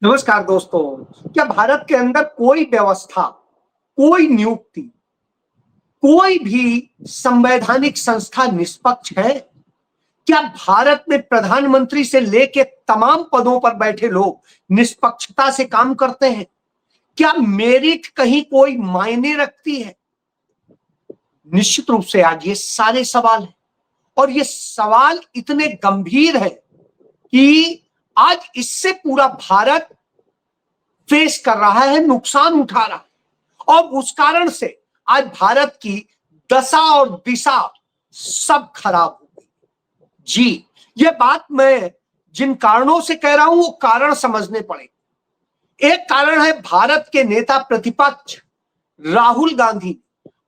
नमस्कार दोस्तों। क्या भारत के अंदर कोई व्यवस्था, कोई नियुक्ति, कोई भी संवैधानिक संस्था निष्पक्ष है? क्या भारत में प्रधानमंत्री से लेके तमाम पदों पर बैठे लोग निष्पक्षता से काम करते हैं? क्या मेरिट कहीं कोई मायने रखती है? निश्चित रूप से आज ये सारे सवाल हैं और ये सवाल इतने गंभीर है कि आज इससे पूरा भारत फेस कर रहा है, नुकसान उठा रहा है और उस कारण से आज भारत की दशा और दिशा सब खराब हो गई। जी, ये बात मैं जिन कारणों से कह रहा हूं वो कारण समझने पड़ेंगे। एक कारण है भारत के नेता प्रतिपक्ष राहुल गांधी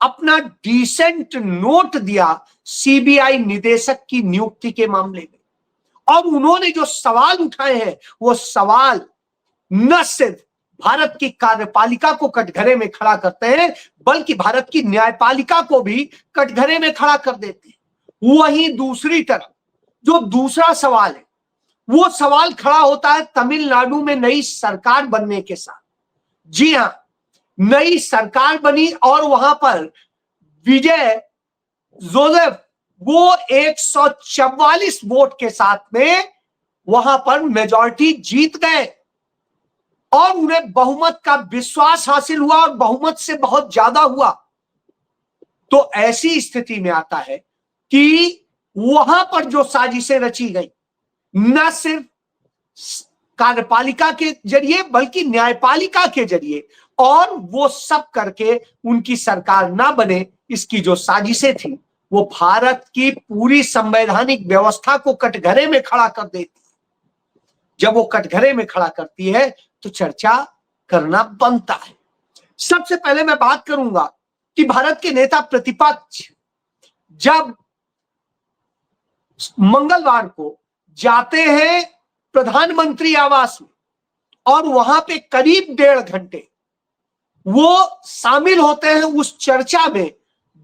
अपना डिसेंट नोट दिया सीबीआई निदेशक की नियुक्ति के मामले में और उन्होंने जो सवाल उठाए हैं वो सवाल न सिर्फ भारत की कार्यपालिका को कटघरे में खड़ा करते हैं बल्कि भारत की न्यायपालिका को भी कटघरे में खड़ा कर देते हैं। वहीं दूसरी तरफ जो दूसरा सवाल है वो सवाल खड़ा होता है तमिलनाडु में नई सरकार बनने के साथ। जी हां, नई सरकार बनी और वहां पर विजय जोसेफ वो 144 वोट के साथ में वहां पर मेजॉरिटी जीत गए और उन्हें बहुमत का विश्वास हासिल हुआ और बहुमत से बहुत ज्यादा हुआ। तो ऐसी स्थिति में आता है कि वहां पर जो साजिशें रची गई न सिर्फ कार्यपालिका के जरिए बल्कि न्यायपालिका के जरिए और वो सब करके उनकी सरकार ना बने, इसकी जो साजिशें थी वो भारत की पूरी संवैधानिक व्यवस्था को कटघरे में खड़ा कर देती। जब वो कटघरे में खड़ा करती है तो चर्चा करना बनता है। सबसे पहले मैं बात करूंगा कि भारत के नेता प्रतिपक्ष जब मंगलवार को जाते हैं प्रधानमंत्री आवास में और वहां पे करीब 1.5 घंटे वो शामिल होते हैं उस चर्चा में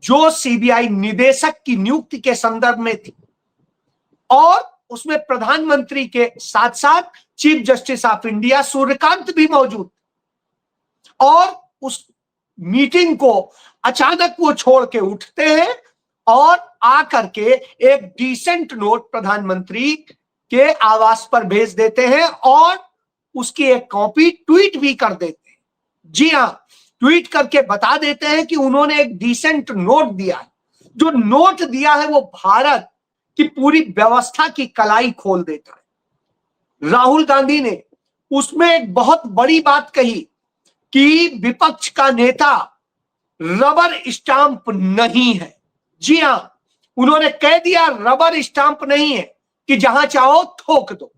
जो सीबीआई निदेशक की नियुक्ति के संदर्भ में थी और उसमें प्रधानमंत्री के साथ साथ chief justice of India Suryakant भी मौजूद और उस मीटिंग को अचानक वो छोड़ के उठते हैं और आकर के एक डिसेंट नोट प्रधानमंत्री के आवास पर भेज देते हैं और उसकी एक कॉपी ट्वीट भी कर देते हैं। जी हां, ट्वीट करके बता देते हैं कि उन्होंने एक डिसेंट नोट दिया है। जो नोट दिया है वो भारत की पूरी व्यवस्था की कलाई खोल देता है। राहुल गांधी ने उसमें एक बहुत बड़ी बात कही कि विपक्ष का नेता रबर स्टांप नहीं है। जी हां, उन्होंने कह दिया रबर स्टांप नहीं है कि जहां चाहो थोक दो।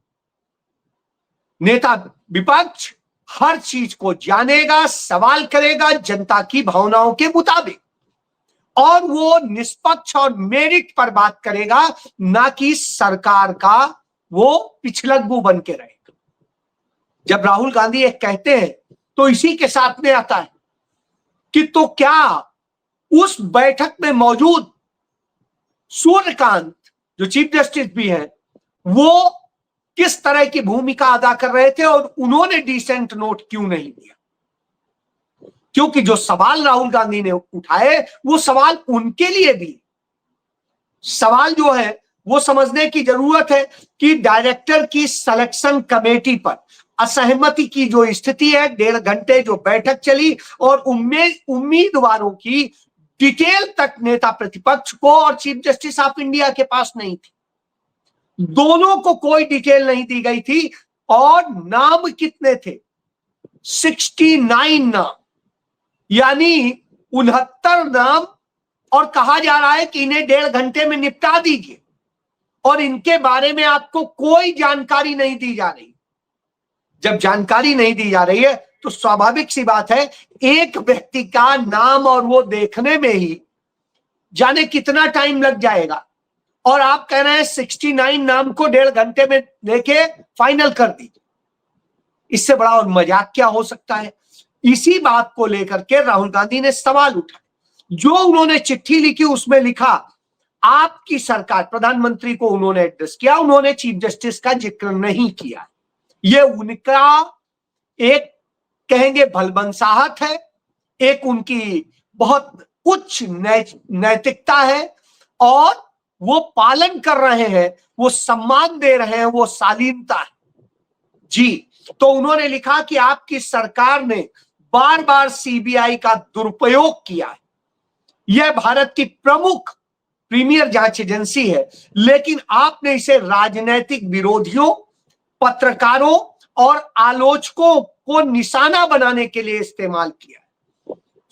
नेता विपक्ष हर चीज को जानेगा, सवाल करेगा जनता की भावनाओं के मुताबिक और वो निष्पक्ष और मेरिट पर बात करेगा, ना कि सरकार का वो पिछलग्गू बन के रहेगा। जब राहुल गांधी एक कहते हैं तो इसी के साथ में आता है कि तो क्या उस बैठक में मौजूद सूर्यकांत जो चीफ जस्टिस भी हैं वो किस तरह की भूमिका अदा कर रहे थे और उन्होंने डिसेंट नोट क्यों नहीं दिया? क्योंकि जो सवाल राहुल गांधी ने उठाए वो सवाल उनके लिए भी सवाल जो है वो समझने की जरूरत है कि डायरेक्टर की सिलेक्शन कमेटी पर असहमति की जो स्थिति है, 1.5 घंटे जो बैठक चली और उम्मीदवारों की डिटेल तक नेता प्रतिपक्ष को और चीफ जस्टिस ऑफ इंडिया के पास नहीं थी। दोनों को कोई डिटेल नहीं दी गई थी और नाम कितने थे? 69 नाम, यानी 69 नाम और कहा जा रहा है कि इन्हें 1.5 घंटे में निपटा दीजिए और इनके बारे में आपको कोई जानकारी नहीं दी जा रही। जब जानकारी नहीं दी जा रही है तो स्वाभाविक सी बात है एक व्यक्ति का नाम और वो देखने में ही जाने कितना टाइम लग जाएगा और आप कह रहे हैं 69 नाम को 1.5 घंटे में लेके फाइनल कर दीजिए। इससे बड़ा और मजाक क्या हो सकता है? इसी बात को लेकर के राहुल गांधी ने सवाल उठाया। जो उन्होंने चिट्ठी लिखी उसमें लिखा आपकी सरकार, प्रधानमंत्री को उन्होंने एड्रेस किया, उन्होंने चीफ जस्टिस का जिक्र नहीं किया। ये उनका एक कहेंगे भलबनसाहट है, एक उनकी बहुत उच्च नैतिकता है, और वो पालन कर रहे हैं, वो सम्मान दे रहे हैं, वो शालीनता है। जी, तो उन्होंने लिखा कि आपकी सरकार ने बार बार सीबीआई का दुरुपयोग किया है। यह भारत की प्रमुख प्रीमियर जांच एजेंसी है, लेकिन आपने इसे राजनीतिक विरोधियों, पत्रकारों और आलोचकों को निशाना बनाने के लिए इस्तेमाल किया।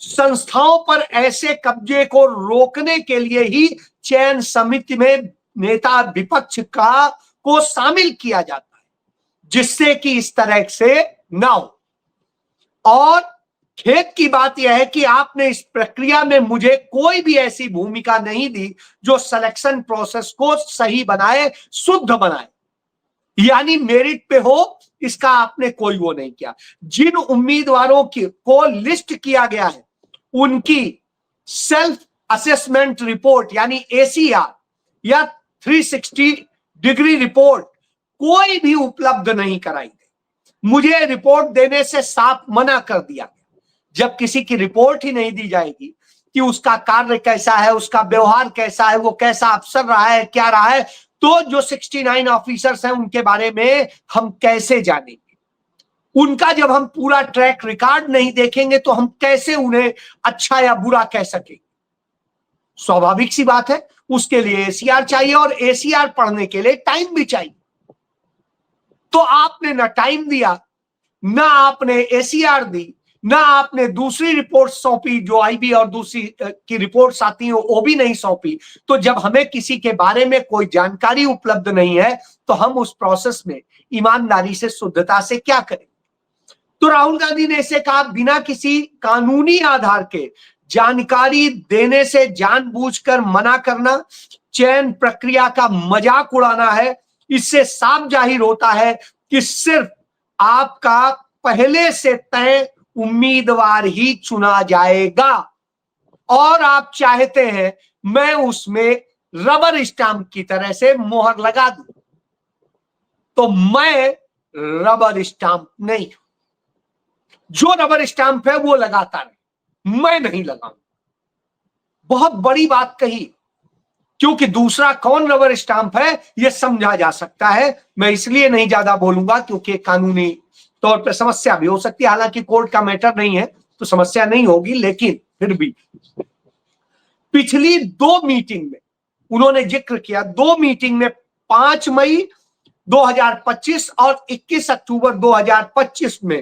संस्थाओं पर ऐसे कब्जे को रोकने के लिए ही चयन समिति में नेता विपक्ष को शामिल किया जाता है, जिससे कि इस तरह से ना हो। और खेद की बात यह है कि आपने इस प्रक्रिया में मुझे कोई भी ऐसी भूमिका नहीं दी जो सिलेक्शन प्रोसेस को सही बनाए, शुद्ध बनाए, यानी मेरिट पे हो, इसका आपने कोई वो नहीं किया। जिन उम्मीदवारों को लिस्ट किया गया है, उनकी सेल्फ असेसमेंट रिपोर्ट यानी एसीआर या 360 डिग्री रिपोर्ट कोई भी उपलब्ध नहीं कराई गई। मुझे रिपोर्ट देने से साफ मना कर दिया गया। जब किसी की रिपोर्ट ही नहीं दी जाएगी कि उसका कार्य कैसा है, उसका व्यवहार कैसा है, वो कैसा अफसर रहा है, क्या रहा है, तो जो 69 ऑफिसर्स हैं उनके बारे में हम कैसे जानेंगे? उनका जब हम पूरा ट्रैक रिकॉर्ड नहीं देखेंगे तो हम कैसे उन्हें अच्छा या बुरा कह सकेंगे? स्वाभाविक सी बात है, उसके लिए एसीआर चाहिए, और एसीआर पढ़ने के लिए टाइम भी चाहिए। तो आपने ना टाइम दिया, ना आपने एसीआर दी, ना आपने दूसरी रिपोर्ट सौंपी, जो आईबी और दूसरी की रिपोर्ट्स आती हैं वो भी नहीं सौंपी। तो जब हमें किसी के बारे में कोई जानकारी उपलब्ध नहीं है तो हम उस प्रोसेस में ईमानदारी से, शुद्धता से क्या करें? तो राहुल गांधी ने इसे कहा, बिना किसी कानूनी आधार के जानकारी देने से जानबूझकर मना करना चयन प्रक्रिया का मजाक उड़ाना है। इससे साफ जाहिर होता है कि सिर्फ आपका पहले से तय उम्मीदवार ही चुना जाएगा, और आप चाहते हैं मैं उसमें रबर स्टाम्प की तरह से मोहर लगा दूं। तो मैं रबर स्टाम्प नहीं हूं। जो रबर स्टाम्प है वो लगाता रहे, मैं नहीं लगाऊं। बहुत बड़ी बात कही, क्योंकि दूसरा कौन रबर स्टाम्प है यह समझा जा सकता है। मैं इसलिए नहीं ज्यादा बोलूंगा क्योंकि कानूनी तौर पर समस्या भी हो सकती है। हालांकि कोर्ट का मैटर नहीं है तो समस्या नहीं होगी, लेकिन फिर भी पिछली 2 मीटिंग में उन्होंने जिक्र किया, 2 मीटिंग में 5 मई 2025 और 21 अक्टूबर 2025 में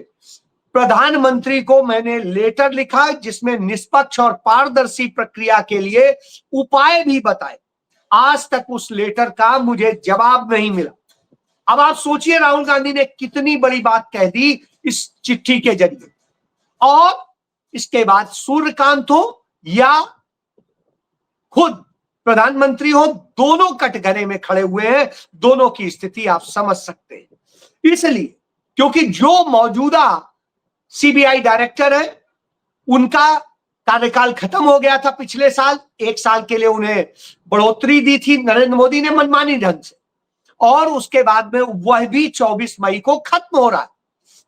प्रधानमंत्री को मैंने लेटर लिखा, जिसमें निष्पक्ष और पारदर्शी प्रक्रिया के लिए उपाय भी बताए। आज तक उस लेटर का मुझे जवाब नहीं मिला। अब आप सोचिए राहुल गांधी ने कितनी बड़ी बात कह दी इस चिट्ठी के जरिए। और इसके बाद सूर्यकांत हो या खुद प्रधानमंत्री हो, दोनों कटघरे में खड़े हुए हैं। दोनों की स्थिति आप समझ सकते हैं। इसलिए क्योंकि जो मौजूदा सीबीआई डायरेक्टर है, उनका कार्यकाल खत्म हो गया था पिछले साल। 1 साल के लिए उन्हें बढ़ोतरी दी थी नरेंद्र मोदी ने मनमानी ढंग से, और उसके बाद में वह भी 24 मई को खत्म हो रहा है।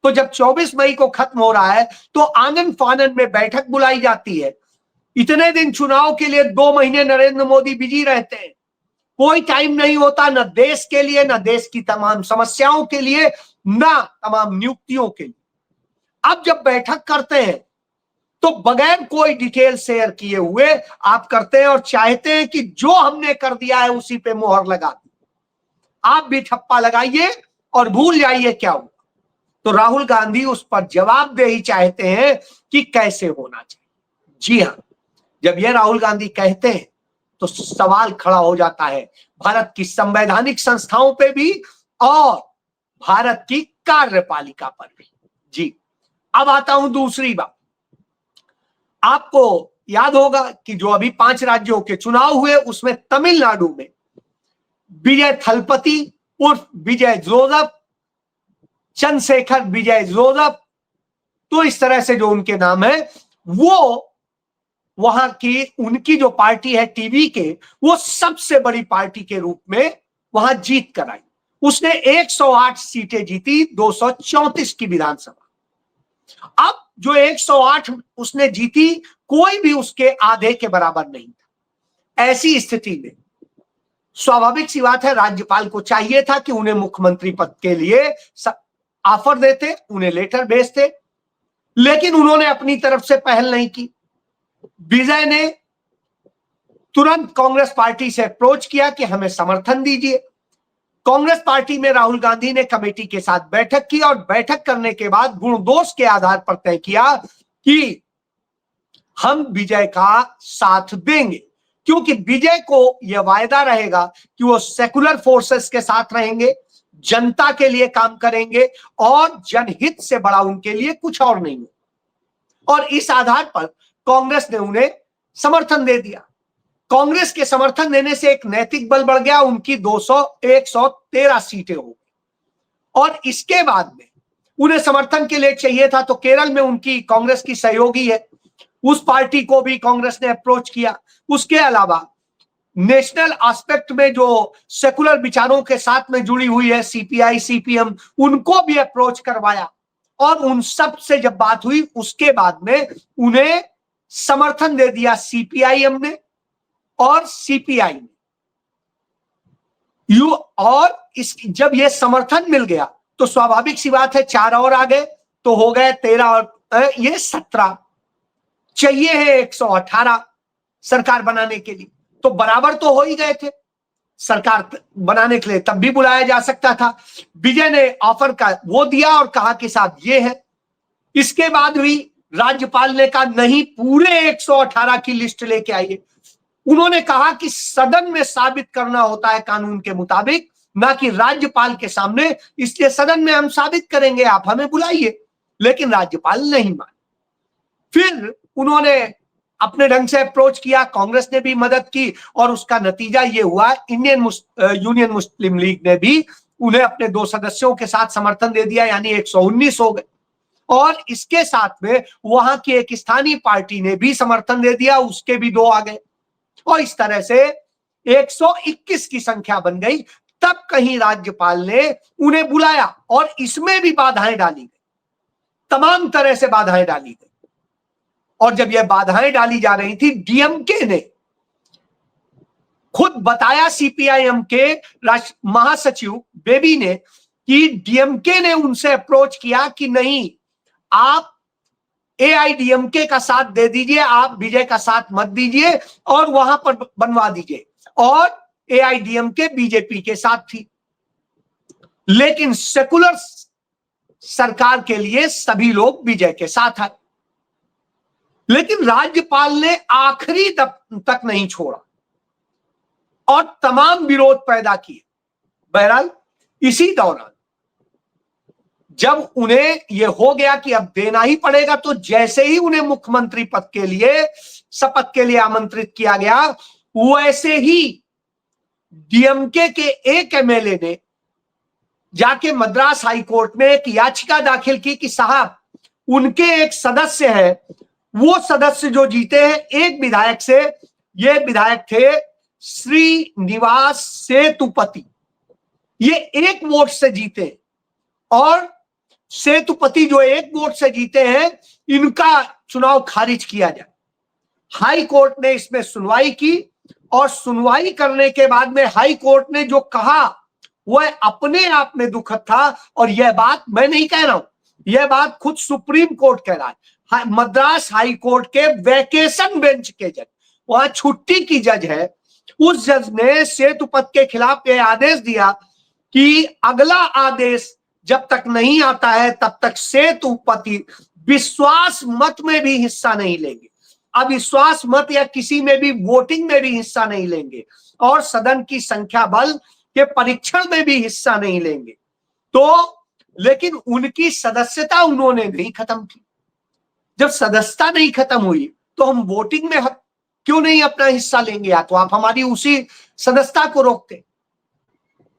तो जब 24 मई को खत्म हो रहा है तो आनन फानन में बैठक बुलाई जाती है। इतने दिन चुनाव के लिए 2 महीने नरेंद्र मोदी बिजी रहते हैं। कोई टाइम नहीं होता, न देश के लिए, न देश की तमाम समस्याओं के लिए, न तमाम नियुक्तियों के लिए। अब जब बैठक करते हैं तो बगैर कोई डिटेल शेयर किए हुए आप करते हैं, और चाहते हैं कि जो हमने कर दिया है उसी पे मोहर लगा दी। आप भी ठप्पा लगाइए और भूल जाइए क्या हुआ। तो राहुल गांधी उस पर जवाबदेही चाहते हैं कि कैसे होना चाहिए। जी हां, जब यह राहुल गांधी कहते हैं तो सवाल खड़ा हो जाता है भारत की संवैधानिक संस्थाओं पे भी और भारत की कार्यपालिका पर भी। जी, अब आता हूं दूसरी बात। आपको याद होगा कि जो अभी 5 राज्यों के चुनाव हुए उसमें तमिलनाडु में विजय थलपति उर्फ विजय जोसेफ, चंद्रशेखर विजय जोसेफ, तो इस तरह से जो उनके नाम है, वो वहां की उनकी जो पार्टी है टीवी के, वो सबसे बड़ी पार्टी के रूप में वहां जीत कर आई। उसने 108 सीटें जीती 234 की विधानसभा। अब जो 108 उसने जीती, कोई भी उसके आधे के बराबर नहीं था। ऐसी स्थिति में स्वाभाविक सी बात है, राज्यपाल को चाहिए था कि उन्हें मुख्यमंत्री पद के लिए ऑफर देते, उन्हें लेटर भेजते, लेकिन उन्होंने अपनी तरफ से पहल नहीं की। विजय ने तुरंत कांग्रेस पार्टी से अप्रोच किया कि हमें समर्थन दीजिए। कांग्रेस पार्टी में राहुल गांधी ने कमेटी के साथ बैठक की और बैठक करने के बाद गुण दोष के आधार पर तय किया कि हम विजय का साथ देंगे, क्योंकि विजय को यह वायदा रहेगा कि वो सेकुलर फोर्सेस के साथ रहेंगे, जनता के लिए काम करेंगे और जनहित से बड़ा उनके लिए कुछ और नहीं है। और इस आधार पर कांग्रेस ने उन्हें समर्थन दे दिया। कांग्रेस के समर्थन देने से एक नैतिक बल बढ़ गया, उनकी 113 सीटें हो गई। और इसके बाद में उन्हें समर्थन के लिए चाहिए था तो केरल में उनकी कांग्रेस की सहयोगी है, उस पार्टी को भी कांग्रेस ने अप्रोच किया। उसके अलावा नेशनल एस्पेक्ट में जो सेकुलर विचारों के साथ में जुड़ी हुई है सीपीआई सीपीएम, उनको भी अप्रोच करवाया। और उन सब से जब बात हुई उसके बाद में उन्हें समर्थन दे दिया सीपीआईएम ने और सीपीआई ने। और जब यह समर्थन मिल गया तो स्वाभाविक सी बात है 4 और आ गए, तो हो गए 13 और ये 17। चाहिए है 118 सरकार बनाने के लिए, तो बराबर तो हो ही गए थे। सरकार बनाने के लिए तब भी बुलाया जा सकता था। विजय ने ऑफर का वो दिया और कहा कि साहब ये है। इसके बाद भी राज्यपाल ने कहा नहीं, पूरे 118 की लिस्ट लेके आइए। उन्होंने कहा कि सदन में साबित करना होता है कानून के मुताबिक, ना कि राज्यपाल के सामने, इसलिए सदन में हम साबित करेंगे, आप हमें बुलाइए। लेकिन राज्यपाल नहीं माने। फिर उन्होंने अपने ढंग से अप्रोच किया, कांग्रेस ने भी मदद की और उसका नतीजा ये हुआ, इंडियन यूनियन मुस्लिम लीग ने भी उन्हें अपने 2 सदस्यों के साथ समर्थन दे दिया, यानी 119 हो गए। और इसके साथ में वहां की एक स्थानीय पार्टी ने भी समर्थन दे दिया, उसके भी 2 आ गए और इस तरह से 121 की संख्या बन गई। तब कहीं राज्यपाल ने उन्हें बुलाया और इसमें भी बाधाएं डाली गई, तमाम तरह से बाधाएं डाली गई। और जब यह बाधाएं डाली जा रही थी, डीएमके ने खुद बताया सीपीआईएम के महासचिव बेबी ने कि डीएमके ने उनसे अप्रोच किया कि नहीं, आप एआईडीएमके का साथ दे दीजिए, आप विजय का साथ मत दीजिए और वहां पर बनवा दीजिए। और एआईडीएमके बीजेपी के साथ थी, लेकिन सेकुलर सरकार के लिए सभी लोग विजय के साथ आए। लेकिन राज्यपाल ने आखिरी तक नहीं छोड़ा और तमाम विरोध पैदा किए। बहरहाल इसी दौरान जब उन्हें यह हो गया कि अब देना ही पड़ेगा, तो जैसे ही उन्हें मुख्यमंत्री पद के लिए शपथ के लिए आमंत्रित किया गया, वैसे ही डीएमके के एक एमएलए ने जाके मद्रास हाईकोर्ट में एक याचिका दाखिल की कि साहब, उनके एक सदस्य है, वो सदस्य जो जीते हैं एक विधायक से, ये विधायक थे श्रीनिवास सेतुपति, ये 1 वोट से जीते और सेतुपति जो 1 वोट से जीते हैं, इनका चुनाव खारिज किया जाए। हाई कोर्ट ने इसमें सुनवाई की और सुनवाई करने के बाद में हाई कोर्ट ने जो कहा वह अपने आप में दुखद था। और यह बात मैं नहीं कह रहा हूं, यह बात खुद सुप्रीम कोर्ट कह रहा है। मद्रास हाई कोर्ट के वैकेशन बेंच के जज, वहां छुट्टी की जज है, उस जज ने सेतुपति के खिलाफ यह आदेश दिया कि अगला आदेश जब तक नहीं आता है तब तक सेतुपति विश्वास मत में भी हिस्सा नहीं लेंगे, अविश्वास मत या किसी में भी वोटिंग में भी हिस्सा नहीं लेंगे और सदन की संख्या बल के परीक्षण में भी हिस्सा नहीं लेंगे। तो लेकिन उनकी सदस्यता उन्होंने नहीं खत्म की। जब सदस्यता नहीं खत्म हुई तो हम वोटिंग में क्यों नहीं अपना हिस्सा लेंगे, या तो आप हमारी उसी सदस्यता को रोकते।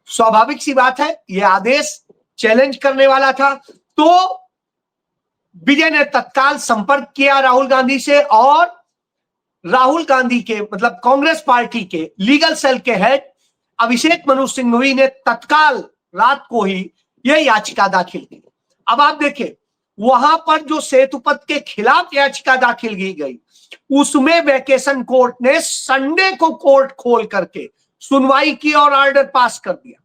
स्वाभाविक सी बात है, यह आदेश चैलेंज करने वाला था। तो विजय ने तत्काल संपर्क किया राहुल गांधी से और राहुल गांधी के मतलब कांग्रेस पार्टी के लीगल सेल के हेड अभिषेक मनु सिंघवी ने तत्काल रात को ही यह याचिका दाखिल की। अब आप देखिए, वहां पर जो सेतुपति के खिलाफ याचिका दाखिल की गई, उसमें वैकेशन कोर्ट ने संडे को कोर्ट खोल करके सुनवाई की और ऑर्डर पास कर दिया।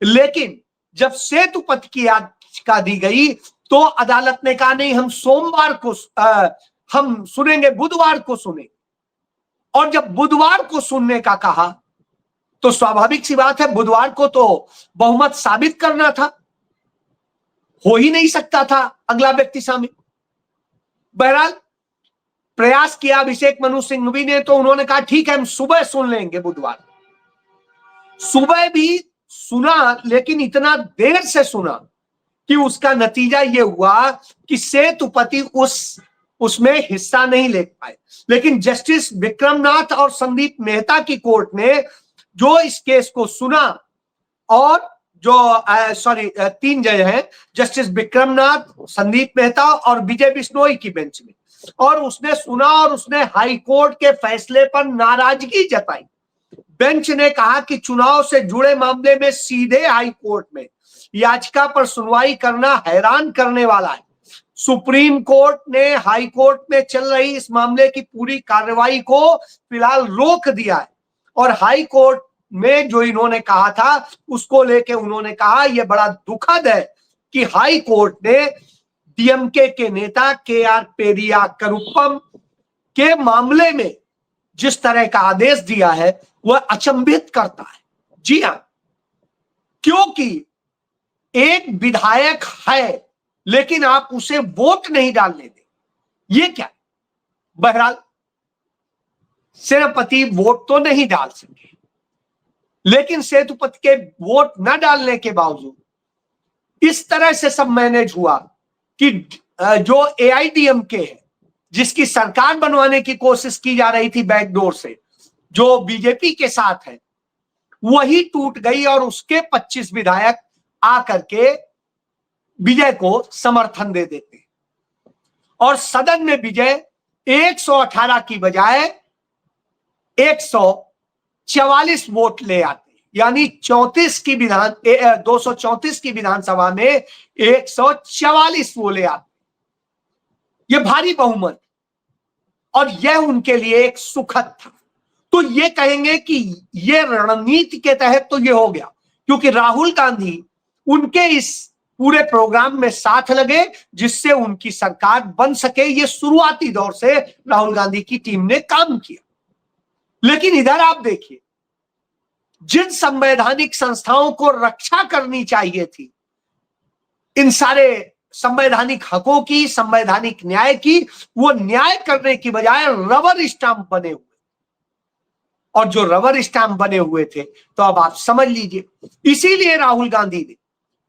लेकिन जब सेतुपति की याचिका दी गई तो अदालत ने कहा नहीं, हम सोमवार को हम सुनेंगे, बुधवार को सुने। और जब बुधवार को सुनने का कहा तो स्वाभाविक सी बात है, बुधवार को तो बहुमत साबित करना था, हो ही नहीं सकता था अगला व्यक्ति शामिल। बहरहाल प्रयास किया अभिषेक मनु सिंघवी ने, तो उन्होंने कहा ठीक है हम सुबह सुन लेंगे बुधवार। सुबह भी सुना, लेकिन इतना देर से सुना कि उसका नतीजा यह हुआ कि सेतुपति उसमें हिस्सा नहीं ले पाए। लेकिन जस्टिस विक्रमनाथ और संदीप मेहता की कोर्ट ने जो इस केस को सुना, और जो तीन जज हैं, जस्टिस विक्रमनाथ, संदीप मेहता और विजय बिश्नोई की बेंच में, और उसने सुना और उसने हाई कोर्ट के फैसले पर नाराजगी जताई। बेंच ने कहा कि चुनाव से जुड़े मामले में सीधे हाई कोर्ट में याचिका पर सुनवाई करना हैरान करने वाला है। सुप्रीम कोर्ट ने हाई कोर्ट में चल रही इस मामले की पूरी कार्रवाई को फिलहाल रोक दिया है, और हाई कोर्ट में जो इन्होंने कहा था उसको लेके उन्होंने कहा यह बड़ा दुखद है कि हाई कोर्ट ने डीएमके के नेता के.आर. पेरिया करुप्पम के मामले में जिस तरह का आदेश दिया है वह अचंभित करता है। जी हां, क्योंकि एक विधायक है लेकिन आप उसे वोट नहीं डालने दें, ये क्या? बहरहाल सेनापति वोट तो नहीं डाल सके, लेकिन सेतुपति के वोट न डालने के बावजूद इस तरह से सब मैनेज हुआ कि जो एआईडीएमके है, जिसकी सरकार बनवाने की कोशिश की जा रही थी बैकडोर से, जो बीजेपी के साथ है, वही टूट गई और उसके 25 विधायक आकर के विजय को समर्थन दे देते और सदन में विजय 118 की बजाय 144 वोट ले आते, यानी 234 की विधानसभा में 144 वो ले आते। ये भारी बहुमत, और यह उनके लिए एक सुखद था। तो ये कहेंगे कि ये रणनीति के तहत तो ये हो गया, क्योंकि राहुल गांधी उनके इस पूरे प्रोग्राम में साथ लगे जिससे उनकी सरकार बन सके। ये शुरुआती दौर से राहुल गांधी की टीम ने काम किया। लेकिन इधर आप देखिए, जिन संवैधानिक संस्थाओं को रक्षा करनी चाहिए थी, इन सारे संवैधानिक हकों की, संवैधानिक न्याय की, वो न्याय करने की बजाय रबर स्टाम्प बने हुए। और जो रबर स्टाम्प बने हुए थे, तो अब आप समझ लीजिए, इसीलिए राहुल गांधी ने,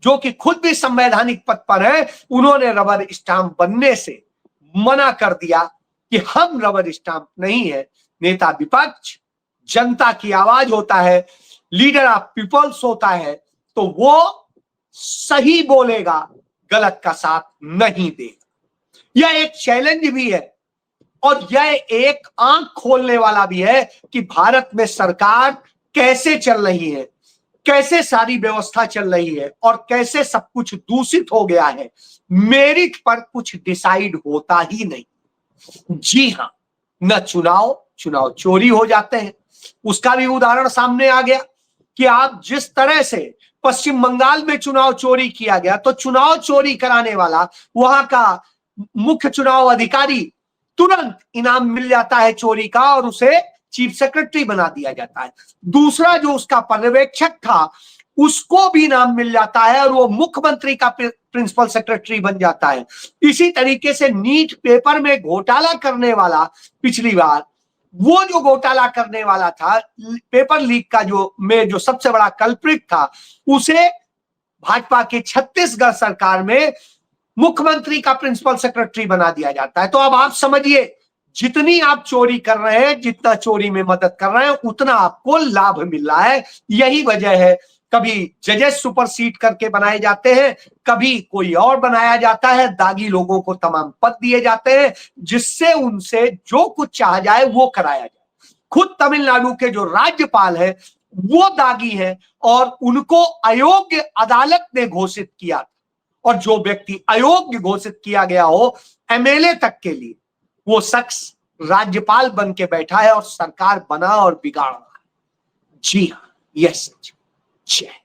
जो कि खुद भी संवैधानिक पद पर है, उन्होंने रबर स्टाम्प बनने से मना कर दिया कि हम रबर स्टाम्प नहीं है। नेता विपक्ष जनता की आवाज होता है, लीडर ऑफ पीपल्स होता है, तो वो सही बोलेगा, गलत का साथ नहीं देगा। यह एक चैलेंज भी है और यह एक आंख खोलने वाला भी है कि भारत में सरकार कैसे चल रही है, कैसे सारी व्यवस्था चल रही है और कैसे सब कुछ दूषित हो गया है। मेरिट पर कुछ डिसाइड होता ही नहीं। जी हां, न चुनाव चोरी हो जाते हैं। उसका भी उदाहरण सामने आ गया कि आप जिस तरह से पश्चिम बंगाल में चुनाव चोरी किया गया, तो चुनाव चोरी कराने वाला वहां का मुख्य चुनाव अधिकारी तुरंत इनाम मिल जाता है चोरी का और उसे चीफ सेक्रेटरी बना दिया जाता है। दूसरा जो उसका पर्यवेक्षक था उसको भी इनाम मिल जाता है और वो मुख्यमंत्री का प्रिंसिपल सेक्रेटरी बन जाता है। इसी तरीके से नीट पेपर में घोटाला करने वाला, पिछली बार वो जो घोटाला करने वाला था, पेपर लीक का जो सबसे बड़ा कल्प्रिट था, उसे भाजपा की छत्तीसगढ़ सरकार में मुख्यमंत्री का प्रिंसिपल सेक्रेटरी बना दिया जाता है। तो अब आप समझिए, जितनी आप चोरी कर रहे हैं, जितना चोरी में मदद कर रहे हैं, उतना आपको लाभ मिल रहा है। यही वजह है, कभी जजेस सुपरसीड करके बनाए जाते हैं, कभी कोई और बनाया जाता है, दागी लोगों को तमाम पद दिए जाते हैं जिससे उनसे जो कुछ चाहा जाए वो कराया जाए। खुद तमिलनाडु के जो राज्यपाल है वो दागी हैं और उनको अयोग्य अदालत ने घोषित किया और जो व्यक्ति अयोग्य घोषित किया गया हो एमएलए तक के लिए, वो शख्स राज्यपाल बन के बैठा है और सरकार बना और बिगाड़ रहा है। जी हाँ, यस। जय